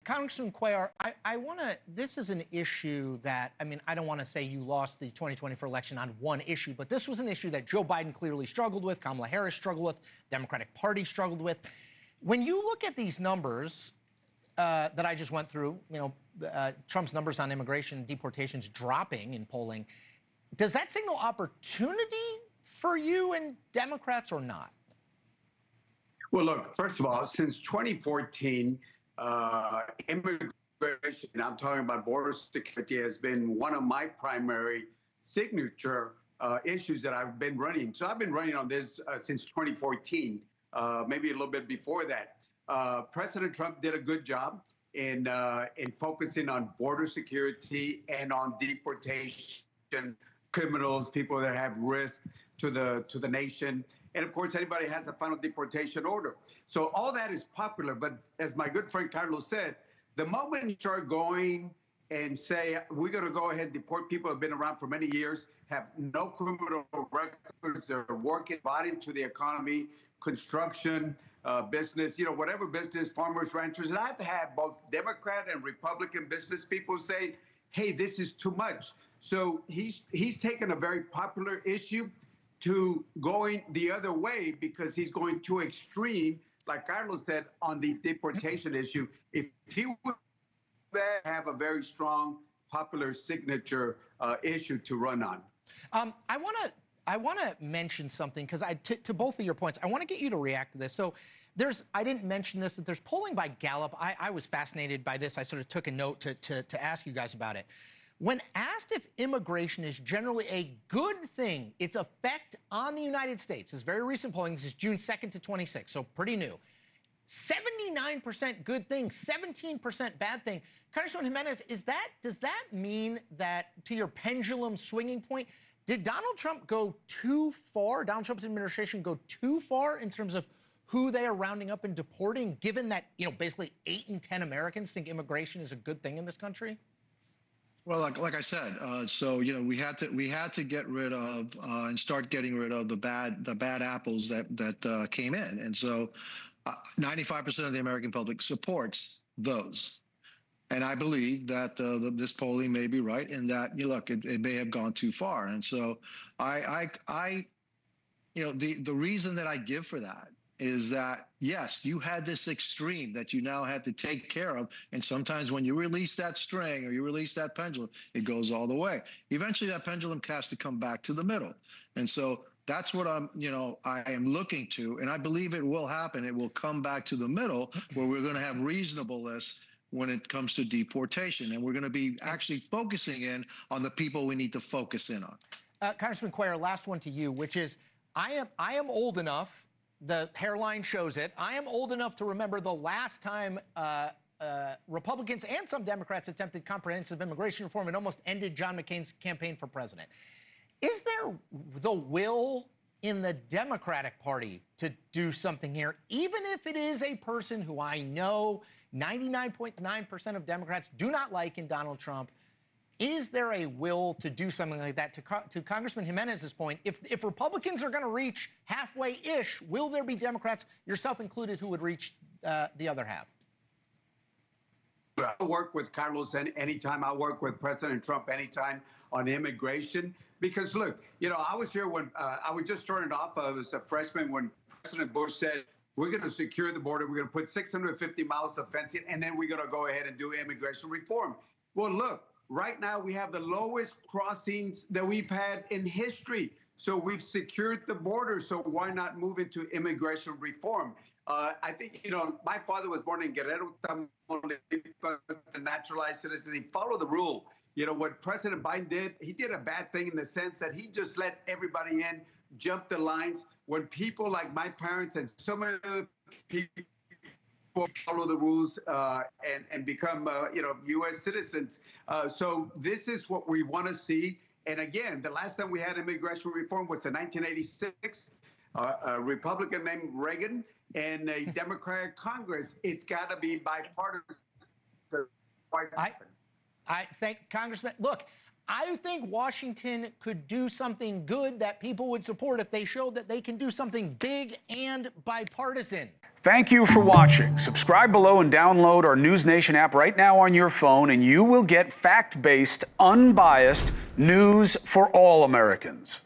Congressman Cuellar, I want to, this is an issue that, I mean, I don't want to say you lost the 2024 election on one issue, but this was an issue that Joe Biden clearly struggled with, Kamala Harris struggled with, Democratic Party struggled with. When you look at these numbers that I just went through, you know, Trump's numbers on immigration and deportations dropping in polling, does that signal opportunity for you and Democrats or not? Well, look, first of all, since 2014, immigration, I'm talking about border security, has been one of my primary signature issues that I've been running. So I've been running on this since 2014, maybe a little bit before that. President Trump did a good job in focusing on border security and on deportation, criminals, people that have risk to the nation. And of course, anybody has a final deportation order. So all that is popular. But as my good friend Carlos said, the moment you start going and say, we're going to go ahead and deport people who have been around for many years, have no criminal records, they're working, bought into the economy, construction, business, you know, whatever business, farmers, ranchers. And I've had both Democrat and Republican business people say, hey, this is too much. So he's taken a very popular issue to going the other way because he's going too extreme, like Carlos said, on the deportation issue. If he would have a very strong popular signature issue to run on. I want to mention something because to both of your points, I want to get you to react to this. So I didn't mention this, that there's polling by Gallup. I was fascinated by this. I sort of took a note to ask you guys about it. When asked if immigration is generally a good thing, its effect on the United States, this is very recent polling, this is June 2nd to 26th, so pretty new. 79% good thing, 17% bad thing. Congressman Gimenez, does that mean that, to your pendulum swinging point, did Donald Trump go too far, Donald Trump's administration go too far in terms of who they are rounding up and deporting, given that, you know, basically 8 in 10 Americans think immigration is a good thing in this country? Well, like I said, so you know we had to get rid of and start getting rid of the bad apples that came in, and so 95% of the American public supports those, and I believe that this polling may be right in that look, it may have gone too far, and so you know the reason that I give for that is that, yes, you had this extreme that you now had to take care of. And sometimes when you release that string or you release that pendulum, it goes all the way. Eventually, that pendulum has to come back to the middle. And so that's what I am looking to. And I believe it will happen. It will come back to the middle where we're going to have reasonableness when it comes to deportation. And we're going to be actually focusing in on the people we need to focus in on. Congressman Cuellar, last one to you, which is I am old enough, the hairline shows it, I am old enough to remember the last time Republicans and some Democrats attempted comprehensive immigration reform and almost ended John McCain's campaign for president. Is there the will in the Democratic Party to do something here, even if it is a person who I know 99.9% of Democrats do not like in Donald Trump? Is there a will to do something like that? To Congressman Gimenez's point, if Republicans are going to reach halfway-ish, will there be Democrats, yourself included, who would reach the other half? I work with Carlos anytime. I work with President Trump anytime on immigration. Because, look, you know, I was here when I was just starting off. I was a freshman when President Bush said, we're going to secure the border. We're going to put 650 miles of fencing, and then we're going to go ahead and do immigration reform. Well, look. Right now, we have the lowest crossings that we've had in history. So we've secured the border. So why not move into immigration reform? I think, you know, my father was born in Guerrero, a naturalized citizen. He followed the rule. You know, what President Biden did, he did a bad thing in the sense that he just let everybody in, jump the lines. When people like my parents and so many other people follow the rules and become, you know, U.S. citizens. So this is what we want to see. And again, the last time we had immigration reform was in 1986. A Republican named Reagan and a Democratic Congress. It's got to be bipartisan. I thank Congressman. Look, I think Washington could do something good that people would support if they showed that they can do something big and bipartisan. Thank you for watching. Subscribe below and download our NewsNation app right now on your phone, and you will get fact-based, unbiased news for all Americans.